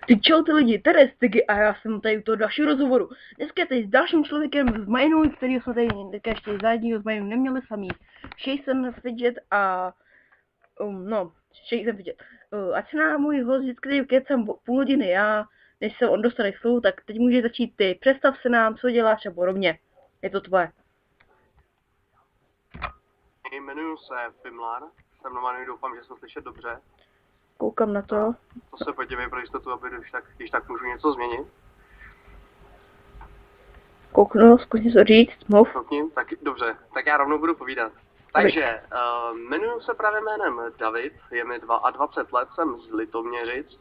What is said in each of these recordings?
Ty čau ty lidi, tady Stigy a já jsem tady u toho dalšího rozhovoru. Dneska tady s dalším člověkem z Mineu, kterýho jsme tady dneska ještě zadního z Mineu neměli samý. Jason Fidget a... Jason Fidget. Ať se nám můj host vždycky kecám půl hodiny já, než se on dostane k slovu, tak teď může začít ty. Představ se nám, co děláš a podobně. Je to tvoje. Jmenuji se Fimlar, jsem normálně, doufám, že jsem slyšet dobře. Koukám na to. To se podívej pro jistotu, aby když tak můžu něco změnit. Kouknu, zkus něco říct, mluv. Tak dobře, tak já rovnou budu povídat. Takže, jmenuji se právě jménem David, je mi 22 let, jsem z Litoměřic.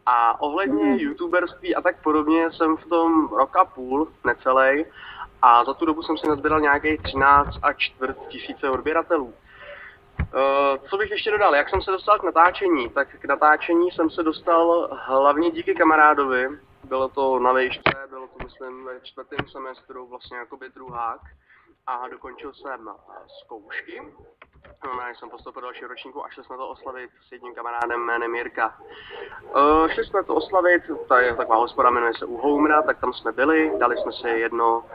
A ohledně youtuberství a tak podobně jsem v tom rok a půl, necelej. A za tu dobu jsem si nazbíral nějakých 13 a čtvrt tisíce odběratelů. Co bych ještě dodal, jak jsem se dostal k natáčení? Tak k natáčení jsem se dostal hlavně díky kamarádovi. Bylo to na výšce, bylo to myslím ve 4. semestru, vlastně jakoby druhák. A dokončil jsem zkoušky. Já jsem postoupil do dalšího ročníku a šli jsme to oslavit s jedním kamarádem jménem Jirka. Šli jsme to oslavit, tady je taková hospoda, jmenuje se U Homera, tak tam jsme byli, dali jsme si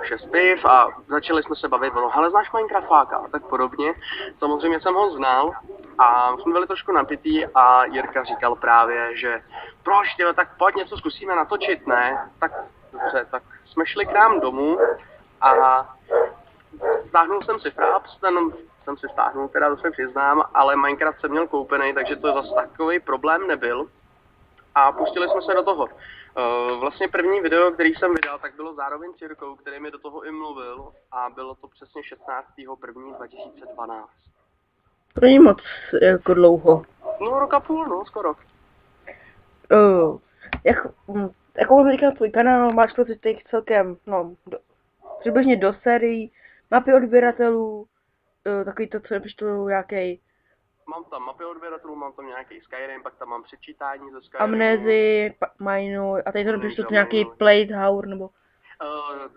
6 piv a začali jsme se bavit, no ale znáš Minecraftáka a tak podobně. Samozřejmě jsem ho znal a jsme byli trošku napitý a Jirka říkal právě, že proč tyhle, tak pojď něco zkusíme natočit, ne? Tak dobře, tak jsme šli k nám domů a stáhnul jsem si Fraps, ten jsem si stáhnul, teda to se přiznám, ale Minecraft jsem měl koupený, takže to zase takový problém nebyl. A pustili jsme se do toho. Vlastně první video, který jsem vydal, tak bylo zároveň s Jirkou, který mi do toho i mluvil a bylo to přesně 16.1.2012. To není moc jako dlouho. No rok a půl, no skoro. Jako mám říkat, tvůj kanál máš pocit těch celkem, přibližně do sérií, mapy odběratelů, takový to, co nepřečtu nějaký. Mám tam mapy odběratelů, mám tam nějaký Skyrim, pak tam mám přečítání ze Skyrimu. Amnézy, Minu, a tady to nepřečtu nějaký Playhour, nebo...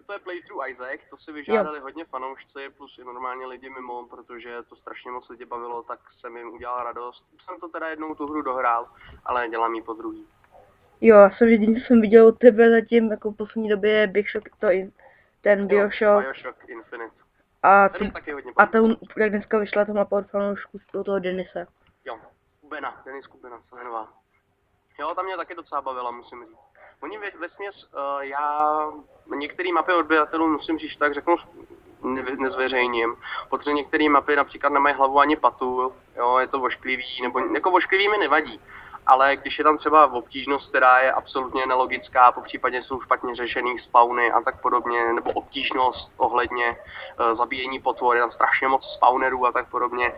To je Playthrough Isaac, to si vyžádali hodně fanoušci, plus i normálně lidi mimo, protože to strašně moc lidi bavilo, tak jsem jim udělal radost. Jsem to teda jednou tu hru dohrál, ale dělám ji po druhý. Jo, já jsem jediný, co jsem viděl od tebe zatím, jako v poslední době BioShock, ten BioShock. BioShock Infinite. A jak dneska vyšla ta mapa od fanoušků z toho Denise. Jo, Denis Kubina se jmenovala. Jo, tam mě taky docela bavila, musím říct. Oni vesměs, některé mapy odběratelů, musím říct tak, řeknu, nezveřejním, protože některé mapy například nemají hlavu ani patu, jo, je to vošklivý, nebo jako vošklivý mi nevadí. Ale když je tam třeba obtížnost, která je absolutně nelogická, popřípadě jsou špatně řešený spawny a tak podobně, nebo obtížnost ohledně zabíjení potvor, je tam strašně moc spawnerů a tak podobně,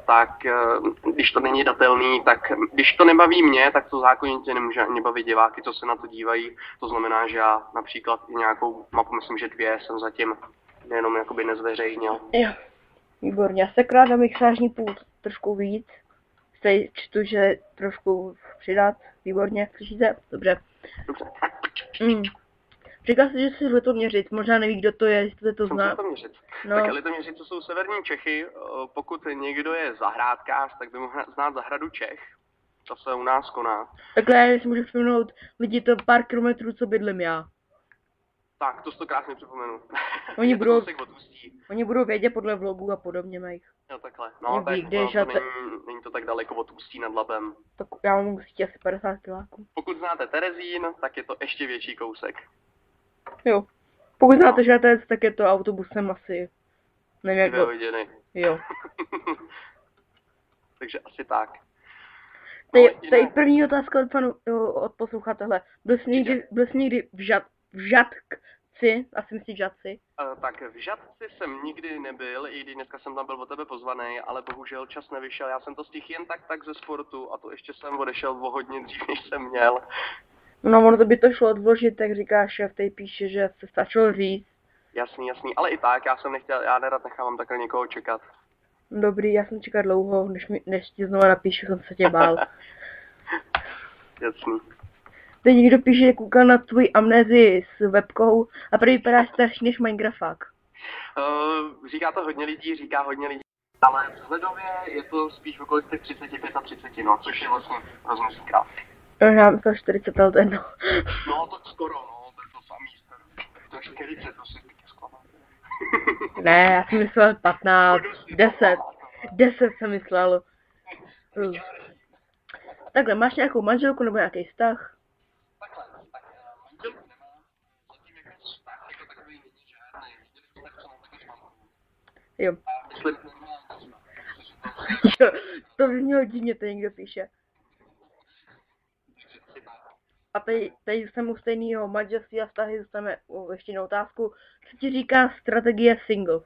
tak když to není datelný, tak když to nebaví mě, tak to zákonitě nemůže ani bavit diváky, co se na to dívají. To znamená, že já například i nějakou mapu, myslím, že 2 jsem zatím jenom jakoby nezveřejnil. Jo, výborně. Já se krát na mixážní pult trošku víc. Tady čtu, že trošku přidat. Výborně, slyšíte? Dobře. Říkal jsi, že jsi z Litoměřic, možná neví, kdo to je, jestli to zná. Litoměřic. No. Tak Litoměřic, to jsou severní Čechy, pokud někdo je zahrádkář, tak by mohl znát zahradu Čech. To se u nás koná. Takhle já si můžu připomenout lidi to pár kilometrů, co bydlím já. Tak, to krásně připomenu. Oni budou vědět podle vlogů a podobně mých. Jo, takhle. No, tak není to tak daleko od Ústí nad Labem. Tak já mám Ústí asi 50 kiláků. Pokud znáte Terezín, tak je to ještě větší kousek. Jo. Pokud znáte Žatec, tak je to autobusem asi. Nevím jak to. Jo. Takže asi tak. Tady první otázka od posluchatele. Byl jsi někdy v Žatci? Asi myslíš Žatci? Tak v Žatci jsem nikdy nebyl, i když dneska jsem tam byl od tebe pozvaný, ale bohužel čas nevyšel. Já jsem to stihl jen tak ze sportu a to ještě jsem odešel o hodně dřív, než jsem měl. No, ono to by to šlo odložit, tak říká šéf, tady píše, že se stačilo říct. Jasný, ale i tak, já nerad nechávám takhle někoho čekat. Dobrý, já jsem čekal dlouho, než ti znovu napíšu, jsem se tě bál. Jasný. Teď někdo píše, že koukal na tvůj Amnézii s webkou a prý vypadáš starší než Minecrafták. Říká to hodně lidí, ale vzhledově je to spíš okolo těch 35 a 30, no, což je vlastně hrozně krásný. Já myslím 40 let, no. No, tak skoro, no, to je to samý. To je 40, to si pěkně zklamal. Ne, já jsem myslel 15, 10. 10 jsem myslel. Takhle, máš nějakou manželku nebo nějaký vztah? Takhle, tak manželku nemám, zatím jako vztah jako takový není žádný. Viděli jsme tak, co mám taky s mamkou. Jo. A myslím, že nemám to. Jo, to by mělo divně, to někdo píše. A tady jsem u stejného manželství a vztahy dostaneme ještě jednu otázku. Co ti říká strategie singles?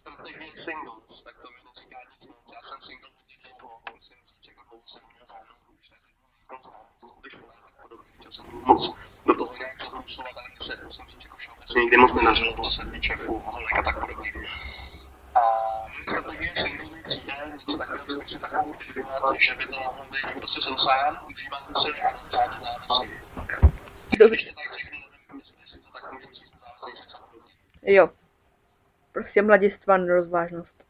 Strategie singles, tak to mi neříká nic moc. Já jsem single hodně dlouho, musím říct, jako dlouho jsem měl žádnou už, takže moc do toho nějak zahrusovat, ale musím říct, jako všeobecně nikdy moc nenažil, bylo se týče a tak podobně. A strategie singles mi přijde něco takového, co bych si takovou uvědomovat, že by to mohlo být prostě jsem sám, užívám se žádnou závislosti. Dobře. Tak řeknu, nevím, jestli to tak můžu říct, závislosti. Jo. Prostě mladistva nerozvážnost.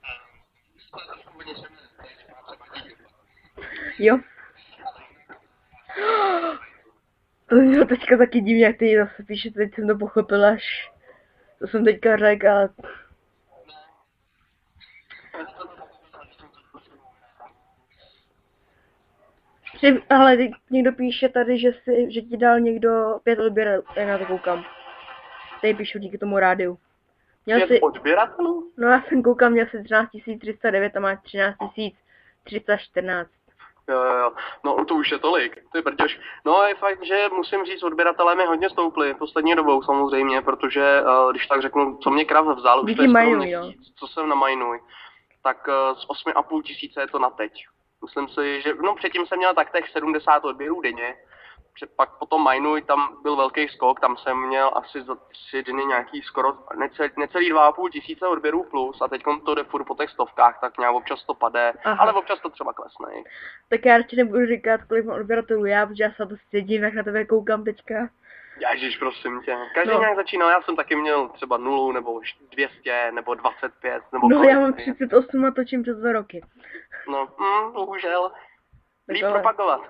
Jo. To bylo teďka taky divně, jak ty zase píše, teď jsem to pochopil až. To jsem teďka řekl, ale... Ale někdo píše tady, že ti dal někdo 5 odběratelů, já na to koukám. Tady píšu díky tomu rádiu. Měl jsi odběratelů? No já jsem koukal, měl jsi 13 309 a má 13 314. Jo. No to už je tolik, ty brďoš. No je fakt, že musím říct, odběratelé mi hodně stouply poslední dobou samozřejmě, protože když tak řeknu, co mě Krav vzal, už to je skoro měsíc, co jsem na Majnuj, tak z 8,5 tisíce je to na teď. Myslím si, že no předtím jsem měl taktéž 70 odběrů denně, pak potom Majnuj, tam byl velký skok, tam jsem měl asi za 3 dny nějaký skoro necelý 2,5 tisíce odběrů plus a teď to jde furt po těch stovkách, tak nějak občas to padne, ale občas to třeba klesne. Tak já radši nebudu říkat, kolik mám odběratelů já, protože já se to sedím, jak na tebe koukám teďka. Ježiš, prosím tě. Každý nějak začínal, já jsem taky měl třeba 0, nebo 200, nebo 25, nebo no já mám 38 a točím přes 2 roky. No, bohužel. Líp propagovat.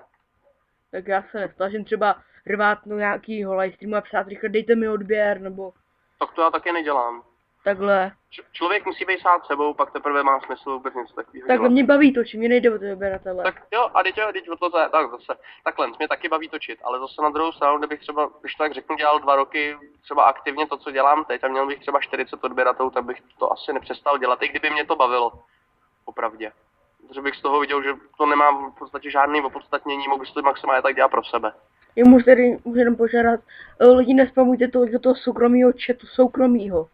Tak já se nesnažím třeba rvát nějakýho livestreamu a psát rychle, dejte mi odběr, nebo... Tak to já taky nedělám. Takhle. Člověk musí být sám sebou, pak teprve má smysl vůbec něco takového. Takhle mě baví točit, mě nejde o ty odběratele. Tak jo, a teď o to tak zase. Takhle, mě taky baví točit, ale zase na druhou stranu, kdybych třeba, když tak řeknu, dělal 2 roky třeba aktivně to, co dělám teď a měl bych třeba 40 odběratelů, tak bych to asi nepřestal dělat, i kdyby mě to bavilo. Popravdě. Protože bych z toho viděl, že to nemá v podstatě žádný opodstatnění, mohl bych to maximálně tak dělat pro sebe. Já můžu jenom požádat, lidi nespamujte to do toho soukromého chatu, soukromýho.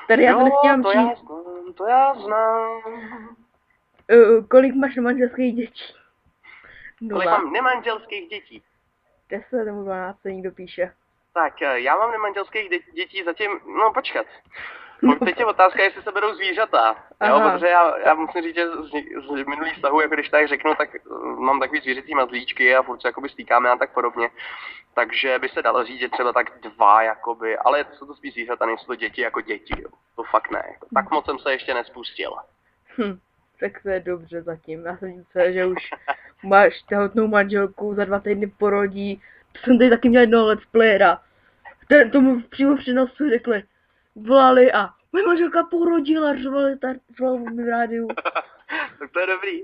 Tady já to nechtěl číst. To já znám. Kolik máš nemanželských dětí? Kolik mám nemanželských dětí? 10 nebo 12, co někdo píše. Tak, já mám nemanželských dětí zatím, no počkat. Teď je otázka, jestli se berou zvířata. Jo, protože já musím říct, že z minulých vztahů, jako když tak řeknu, tak mám takový zvířecí mazlíčky a furt se jakoby stýkáme a tak podobně. Takže by se dalo říct, že třeba tak 2, jakoby, ale jsou to spíš zvířata, nejsou to děti jako děti, jo. To fakt ne. Tak moc jsem se ještě nespustil. Tak to je dobře zatím. Já jsem myslel, že už máš těhotnou manželku, za 2 týdny porodí. To jsem tady taky měl jednoho let's playera. Tomu přímo přenosu řekli, volali a moje manželka porodila, řvali v rádiu. Tak to je dobrý.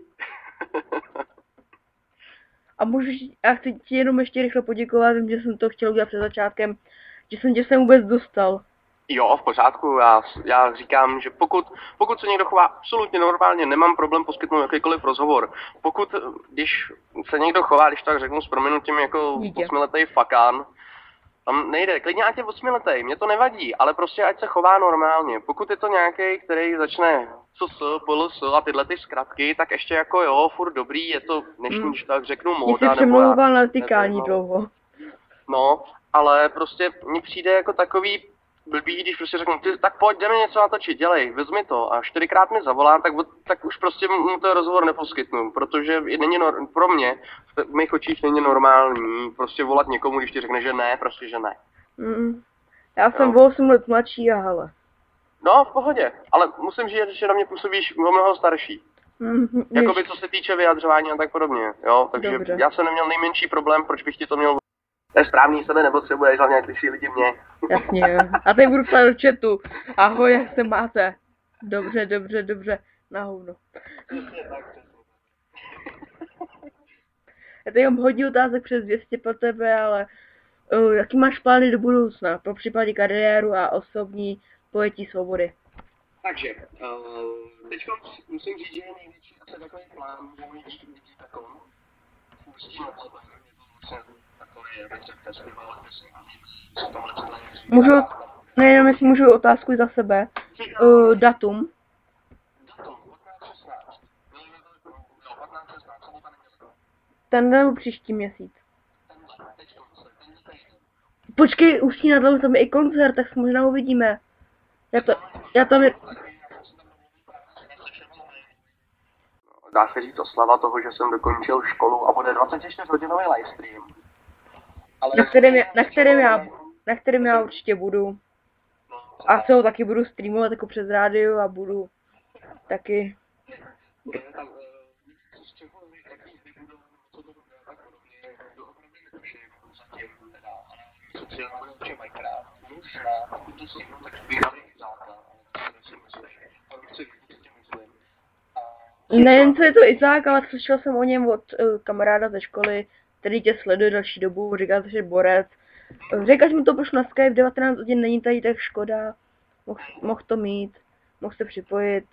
A já chci ti jenom ještě rychle poděkovat, že jsem to chtěl udělat před začátkem, že jsem tě sem vůbec dostal. Jo, v pořádku, já říkám, že pokud se někdo chová absolutně normálně, nemám problém poskytnout jakýkoliv rozhovor. Když se někdo chová, když tak řeknu s prominutím jako 8letý fakán, tam nejde, klidně ať je 8letý, mě to nevadí, ale prostě ať se chová normálně. Pokud je to nějaký, který začne PLS a tyhle ty zkratky, tak ještě jako jo, furt dobrý, je to dnešní, když tak řeknu móda. Mě si přemlouval na tykání dlouho. No, ale prostě mně přijde jako takový blbý, když prostě řeknu, tak pojď, jdeme něco natočit, dělej, vezmi to a 4krát mi zavolá, tak už prostě mu ten rozhovor neposkytnu, protože pro mě v mých očích není normální prostě volat někomu, když ti řekne, že ne, prostě že ne. Já jsem o 8 let mladší a hele. No, v pohodě, ale musím říct, že na mě působíš o mnoho starší. Jakoby co se týče vyjadřování a tak podobně, jo, takže Dobře. já jsem neměl nejmenší problém, proč bych ti to měl. To je správný, sebe nepotřebuješ, hlavně když si lidi mě. Jasně, jo. A teď budu psát do chatu. Ahoj, jak se máte? Dobře, dobře, dobře. Na hovno. Já tady mám hodně otázek přes 200 pro tebe, ale jaký máš plány do budoucna? Pro případě kariéru a osobní pojetí svobody. Takže, teď musím říct, že je největší asi takový plán, můj být takový. Pustím na to, takový, abych řekl, festival, kde se v tomhle stane. Můžu, nejenom jestli můžu otázku za sebe. Datum. Datum, 15.16. Jo, 15.16, co tady město? Ten nebo příští měsíc. Počkej, už si nadal tam je i koncert, tak se možná uvidíme. Já tam je... Dá se říct oslava toho, že jsem dokončil školu a bude 24-hodinový livestream. Ale Na kterém já určitě budu. A se ho taky budu streamovat jako přes rádio a budu taky... bude tam z čeho jaký vybudou, co to bude tak podobně, doopravdy netuším, zatím teda, ale myslím, že bude určitě Minecraft. Možná, pokud to si tak vyhrali základ, ale to si myslím, ale si myslím. Nejen co je to Izák, ale slyšel jsem o něm od kamaráda ze školy, který tě sleduje další dobu, říká se, že borec. Říkáš mu to pošlu na Skype, 19 hodin není tady, tak škoda. Mohl to mít, mohl se připojit.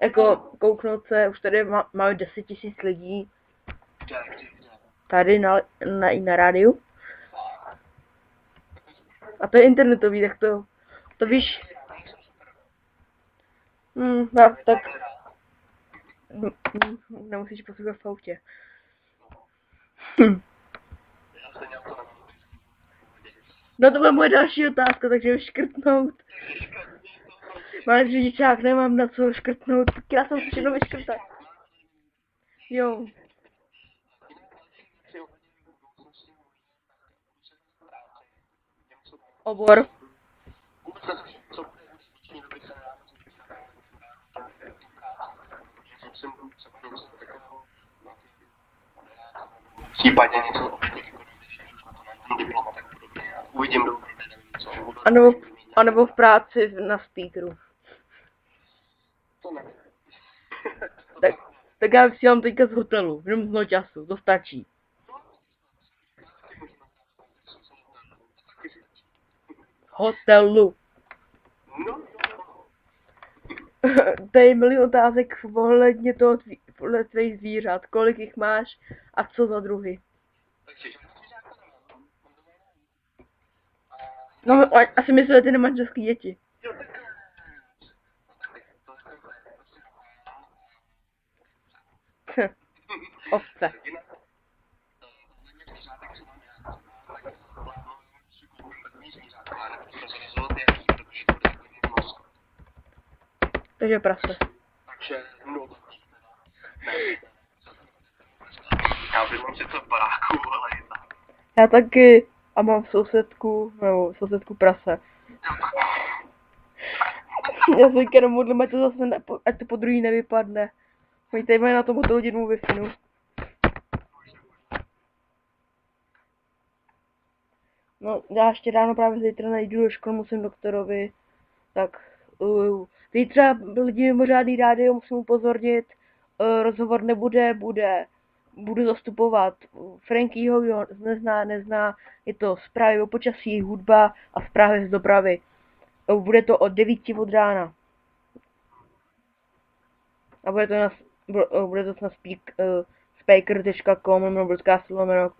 Jako kouknout se, už tady máme 10 000 lidí. Tady na rádiu. A to je internetový, tak to víš. No, tak. Nemusíš poslouchat v autě. No to byla moje další otázka, takže škrtnout. Máš řidičák, nemám na co škrtnout. Já jsem si všechno vyškrtat. Jo. Obor. Případně něco uvidím do anebo v práci na speakeru. Tak já vysílám teďka z hotelu, jenom z noťasu, to stačí. Hotelu. Tady je milion otázek ohledně toho tvých zvířat. Kolik jich máš a co za druhy? No, asi myslíte, že ty nemáš český děti. Ovce. Takže prase. Já bydlím sice v baráku, ale já taky. A mám sousedku prase. Já se teďka domodlím, ať to po druhý nevypadne. Oni tady mají na tom hodinu Wi-Fi. No, já ještě ráno právě zítra nejdu do školy, musím doktorovi. Tak, zítra lidi mimořádný rádio, musím upozornit. Rozhovor nebude, budu zastupovat Frankyho, kdo nezná, je to zprávy o počasí, hudba a zprávy z dopravy. Bude to od 9 od rána. A bude to na speaker.com, broadcast, lomeno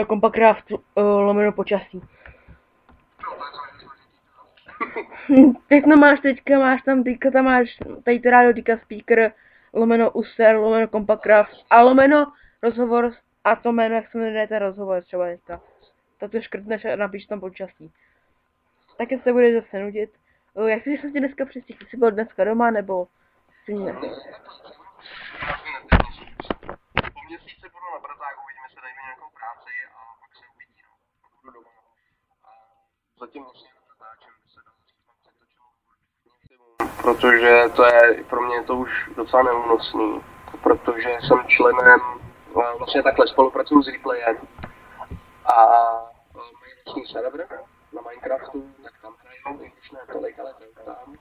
Compakraft, lomeno počasí. Tak no máš tam tady to rádio, teďka speaker, lomeno User, lomeno Compakraft a lomeno rozhovor a to jméno, jak se jmenuje ten rozhovor třeba dneska. Tak to škrtneš a napíš tam počasí. Tak se bude zase nudit. Jak jsi se dneska přistihl? Jsi byl dneska doma nebo jsi ne? Po měsíci budu na Prazáku, uvidíme se najde nějakou práci a pak se uvidí, no. Budu doma. A zatím musím natáčím, se dá, mám přetočenou protože to je pro mě to už docela neúnosný, protože jsem členem, vlastně takhle spolupracuju s Replayem a mají vlastní server na Minecraftu, tak tam hrajou, i když ne tolik, ale to tam.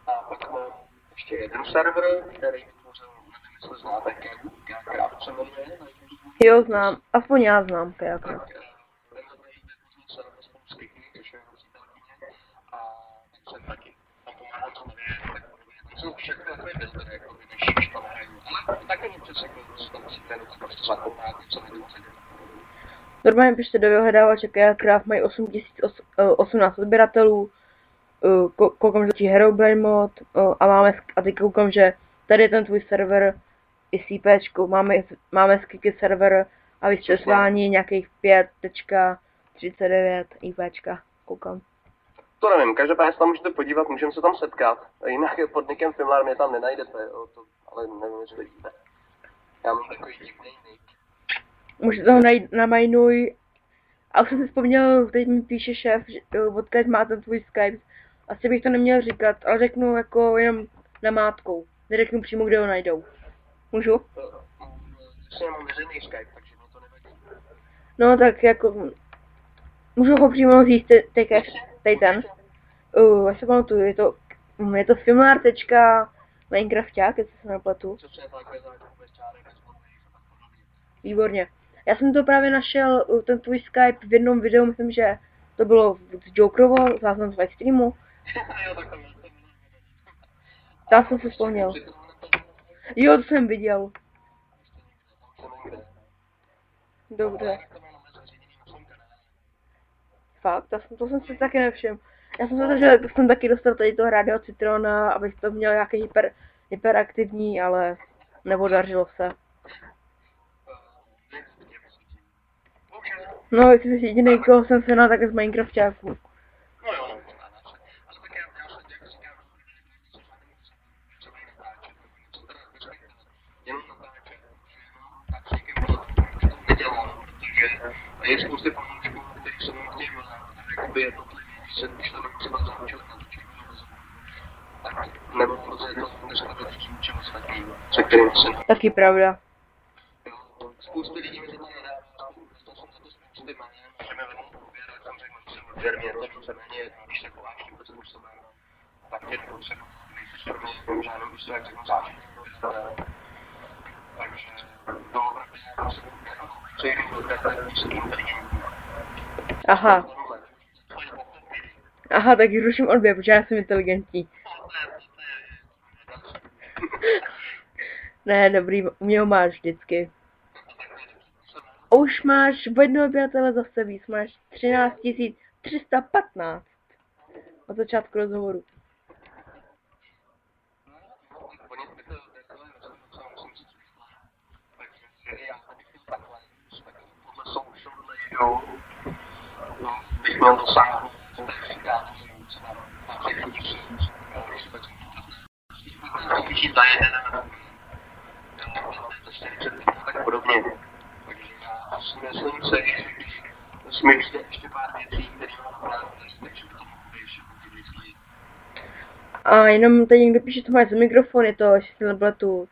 A pak mám ještě jeden server, který vytvořil, nevím, jestli znáte, Kajakraft se jmenuje. Jo, znám. Aspoň já znám Kajakraft. Ten dobrý vytvořil server spolu s Kiki, což je jeho přítelkyně, a tak jsem taky. A pomáhal to nevím, tak podobně. Tam jsou všechny takové buildery, jako než tam hraju. Ale taky mi přece tam musíte prostě zakopát, něco nedocelit. Normálně pište do vyhledávače Kajakraft, mají 18 odběratelů, koukám, že točí Herobrine mod a teď koukám, že tady je ten tvůj server i s IPčkou, máme Kiki server a vystřesování nějakých 5.39 IPčka, koukám. To nevím, každopádně se tam můžete podívat, můžeme se tam setkat. Jinak pod nickem Filmar mě tam nenajdete, jo, to, ale nevím, jestli vidíte. Já mám takový divný nick. Můžete ho najít na Mainuj. A už jsem si vzpomněl, teď mi píše šéf, odkud má ten tvůj Skype. Asi bych to neměl říkat, ale řeknu jako jenom namátkou. Neřeknu přímo, kde ho najdou. Můžu? Já mám veřejný Skype, takže mě to nevadí. No tak jako... Můžu ho přímo říct teď ten. Já se pamatuju, je to filmar.minecrafták, jestli se nepletu. Výborně. Já jsem to právě našel, ten tvůj Skype v jednom videu, myslím, že to bylo z Jokerovo, záznam z livestreamu. Tam jsem si vzpomněl. Jo, to jsem viděl. Dobře. Fakt, to jsem si taky nevšiml. Já jsem se že jsem taky dostal tady toho Radio Citrona, abych to měl nějaký hyperaktivní, ale nepodařilo se. No, jsi jediný, koho jsem se na také z Minecraftáku. No jo, ale tak já se jak říkám, jenom natáčet, tak s někým to nedělám, protože je spousty fanoušků, kteří se mnou chtějí jakoby jednotlivý, když to třeba začali natočit, tak nebo protože to neskladuje s ničím ostatním, se kterým se... Taky pravda. Spousty lidí mi to nedá, dostal jsem za to spousty jménem, že mi vedou povědět, jak jsem řekl, že jsem věrně, to víceméně, když se chováš tímto způsobem, tak tě dokonce nejsi pro mě žádnou prostě, jak řeknu, zážitek. Takže to opravdu přejdu do takhle nízký inteligentní. Aha. Aha, tak ruším odběr, protože já jsem inteligentní. Ne, dobrý, u mě ho máš vždycky. A už máš v jednoho obyvatele zase víc, máš 13 315 od začátku rozhovoru. Bych měl dosáhnout tak podobně. Takže já si myslím se, že jsme ještě pár věcí, které mám rád, takže to mohu ještě povědět. A jenom teď někdo píše, co máš za mikrofon, je to, jestli se nepletu,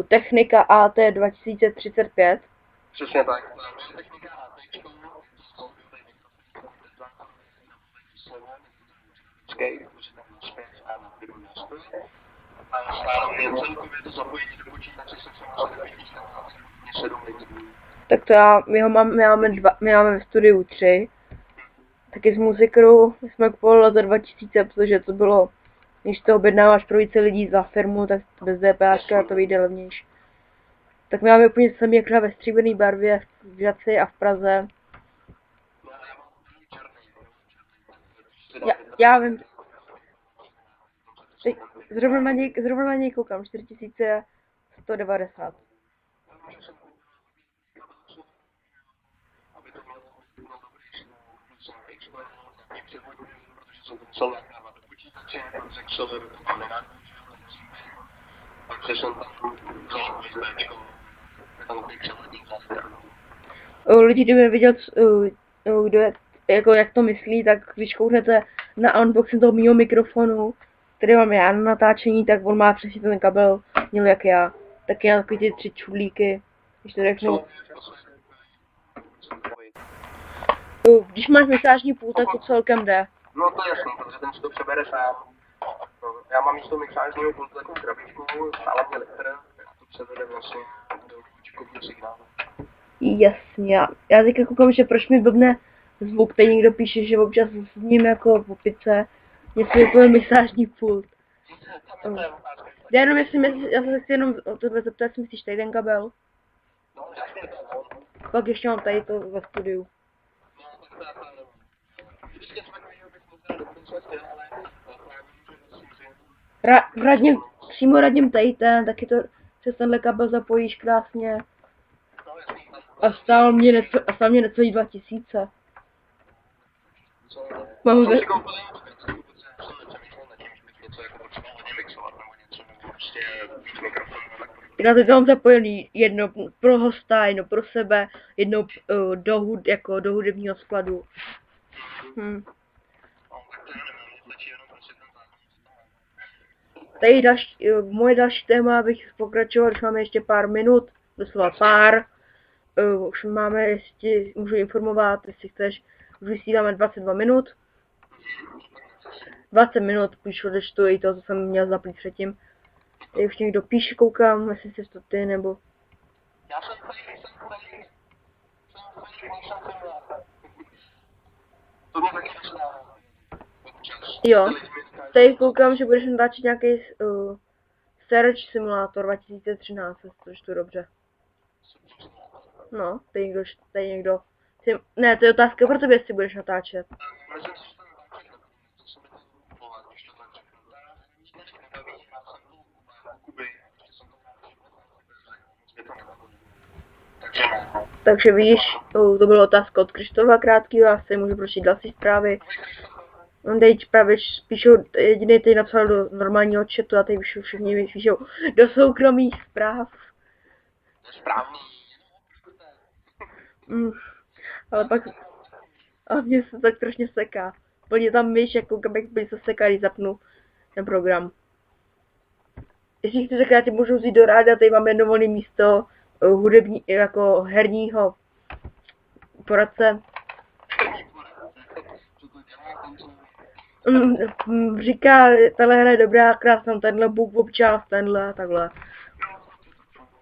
Technika AT 2035. Přesně tak. Technika AT, a zároveň celkově to zapojení do počítače se samozřejmě 7 lidí. Tak to my máme ve studiu 3. Taky z Musicru jsme kupovali za 2000, protože to bylo, když to objednáváš pro více lidí za firmu, tak bez DPAčka to vyjde levnější. Tak my máme úplně samý jak ve stříbrné barvě v Žaci a v Praze. Já vím. Zrovna na něj koukám, 4190. Lidi, kdyby viděl, kdo je, jako jak to myslí, tak když kouknete na unboxing toho mýho mikrofonu, který mám já na natáčení, tak on má přesně ten kabel, měl jak já. Tak já takový ty 3 čudlíky, když to řeknu. Když máš masážní pult, tak to celkem jde. No to je jasný, protože ten si to přebere sám. No, já mám místo mixážního pultu takovou krabičku, stále mě litr, to převede vlastně do výčkovního signálu. Jasně, já teďka koukám, že proč mi blbne zvuk, tady někdo píše, že občas s ním jako v opice, něco je to masážní pult. Já jenom já se chci jenom o tohle zeptat, jestli myslíš tady ten kabel. No, jasně to on. Pak ještě mám tady to ve studiu. Přímo radím tady ten, taky to přes tenhle kabel zapojíš krásně. A stál mě necelý 2000. Mám zde... Já teď mám zapojený jedno pro hosta, jedno pro sebe, jedno do hudebního skladu. Tady moje další téma, abych pokračoval, když máme ještě pár minut, doslova pár. Už máme, ještě můžu informovat, jestli chceš, už vysíláme 22 minut. 20 minut, píšu, odečtu i to, co jsem měl zaplít předtím. Tady už někdo píše, koukám, jestli jsi to ty, nebo... Já jsem tady. To mě taky nesnává. Jo, tady koukám, že budeš natáčet nějaký Search Simulator 2013, což to dobře. No, tady někdo... Ne, to je otázka pro tebe, jestli budeš natáčet. Takže víš, to byla otázka od Krištofa krátkýho, já si můžu pročíst další zprávy. On teď právě píšou, jediný teď napsal do normálního chatu a teď všichni píšou do soukromých zpráv. Správný. Ale pak, a mě se tak strašně seká. Plně tam myš, jako jak se seká, když zapnu ten program. Jestli chceš, tak já ti můžu vzít do ráda, tady máme jedno volné místo hudební, jako herního poradce. Říká, tahle hra je dobrá, krásná, tenhle buk občas, tenhle, takhle.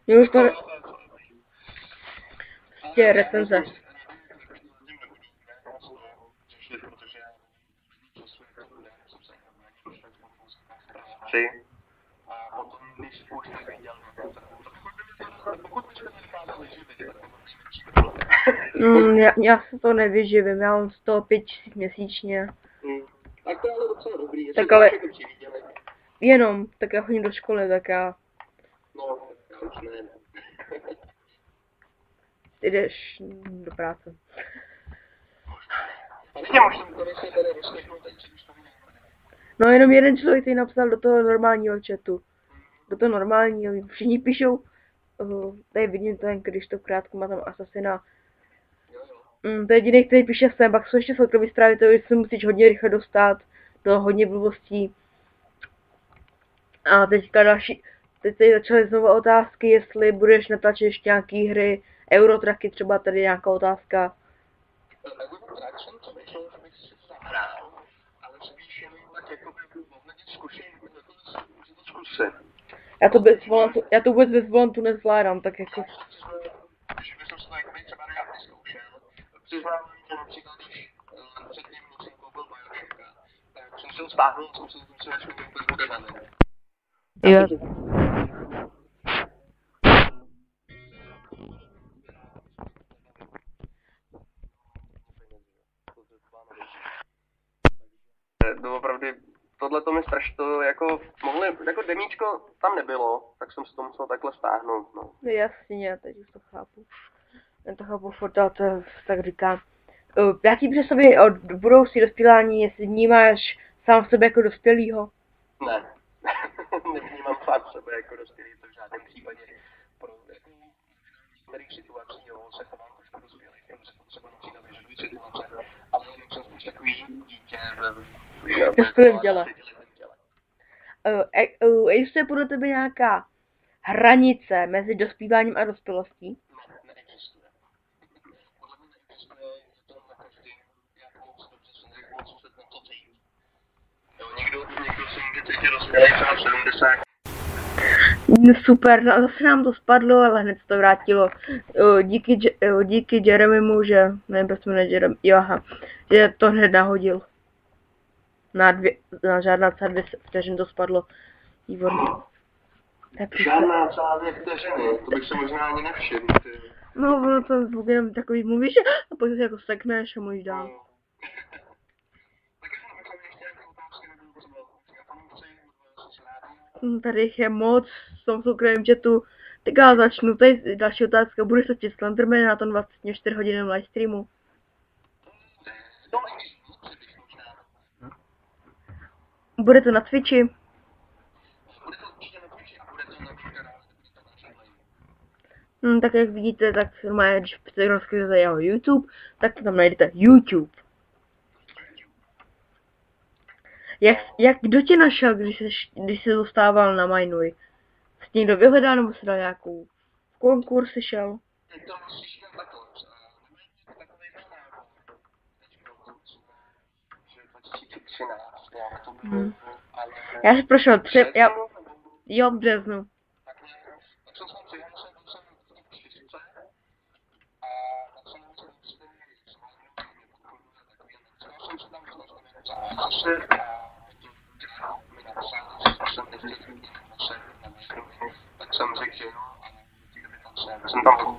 Mě už to... Prostě recenze. Já se to nevyživím, já mám 105 000 měsíčně. Tak to je ale docela dobrý, tak ale jenom, tak já chodím do školy, tak já... No, už ne. Ty jdeš do práce. No jenom jeden člověk tady napsal do toho normálního chatu. Do toho normálního, všichni píšou, tady vidím ten, když to krátko má tam Asasina. To je jediný, který píše sem, pak jsou ještě soukromí zprávy, to se musíš hodně rychle dostat do hodně blbostí. A teď tady začaly znovu otázky, jestli budeš natáčet ještě nějaký hry, Eurotracky třeba, tady nějaká otázka. Já to vůbec bez volantu nezvládám, tak jako... Jo. Doopravdy, tohle to mi strašně to jako demíčko tam nebylo, tak jsem si to musel takhle stáhnout, no. Jasně, teď už to chápu. Já to chápu, furt to tak říkám. Jaký představy od budoucí dospělání, jestli vnímáš sám sebe jako dospělýho? Ne, nevnímám sám sebe jako dospělý, to v žádném případě. Pro některých situacích, jo, se chovám trošku dospělý, protože se potřeba naučit na vyžadují situace, ale jsem spíš takový dítě ve dospělém těle. Existuje podle tebe nějaká hranice mezi dospíváním a dospělostí? Neexistuje. Podle mě neexistuje, je to na každý, jak moc dobře jsem řekl, moc se na to cítí. Jo, někdo se někdy cítí dospělý třeba v 70. Super, no zase nám to spadlo, ale hned se to vrátilo. Díky Jeremymu, že, nevím, proč se jmenuje Jeremy, jo, aha, že to hned nahodil. Na žádná celá 2 vteřin to spadlo. Výborně. Žádná celá 2 vteřiny, to bych se možná ani nevšiml. No, ono to zvuk jenom takový mluvíš a pak se jako sekneš a můžeš dál. Tady jich je moc v tom soukromém chatu. Tak já začnu, tady další otázka. Bude se číst Slenderman na tom 24 hodinovém livestreamu? Bude to na Twitchi? Tak jak vidíte, tak normálně, když se rozkryjete jeho YouTube, tak to tam najdete YouTube. Kdo tě našel, když jsi dostával na Minuj? Jsi někdo vyhledal nebo jsi dal nějakou konkurs šel? Já jsem prošel jo, v březnu. Tak jsem řekl, že jsem tam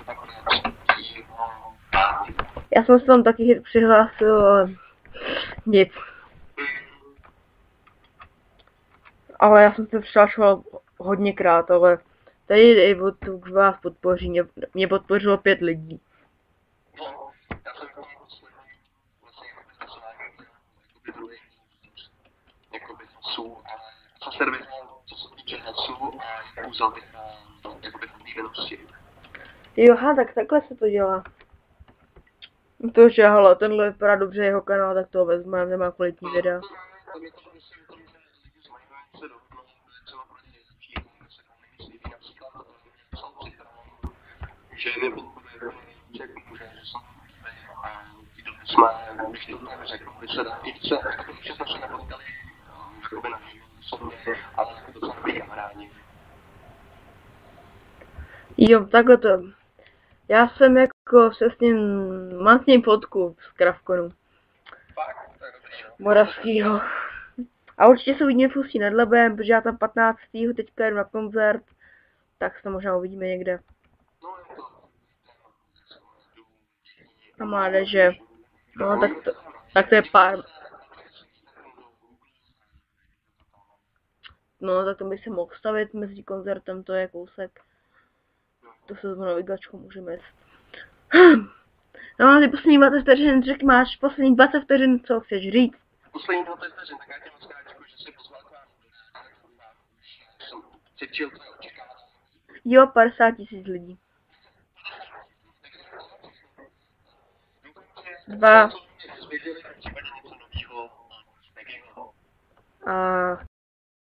já jsem se tam taky přihlásil, ale nic. Ale já jsem se přihlašoval hodněkrát, ale tady vás podpoří, mě podpořilo 5 lidí. Jo, aha, tak takhle se to dělá. To že hala, tenhle vypadá dobře jeho kanál, tak to vezmeme, nemá kvalitní videa. Že nepodporuje že může, že jsme už to řekl, že se dá více, že jsme se nepotkali, jakoby na sobě, ale to docela dobrý kamarádi. Jo, takhle to. Já jsem jako se s ním, mám s ním fotku z Kravkonu. Moravskýho. A určitě se uvidíme v Ústí nad Labem, protože já tam 15. teďka jdu na koncert, tak se možná uvidíme někde. A mládeže. No, tak to je pár. No, tak to by se mohl stavit mezi koncertem, to je kousek. To se s navigačkou můžeme jet. No, ty poslední 20 vteřin, řekl máš poslední 20 vteřin, co chceš říct? Poslední 20 vteřin, tak já tě moc krát děkuji, že jsi pozval k vám. Jsem cítil tvoje očekávání. Jo, 50 000 lidí. 2.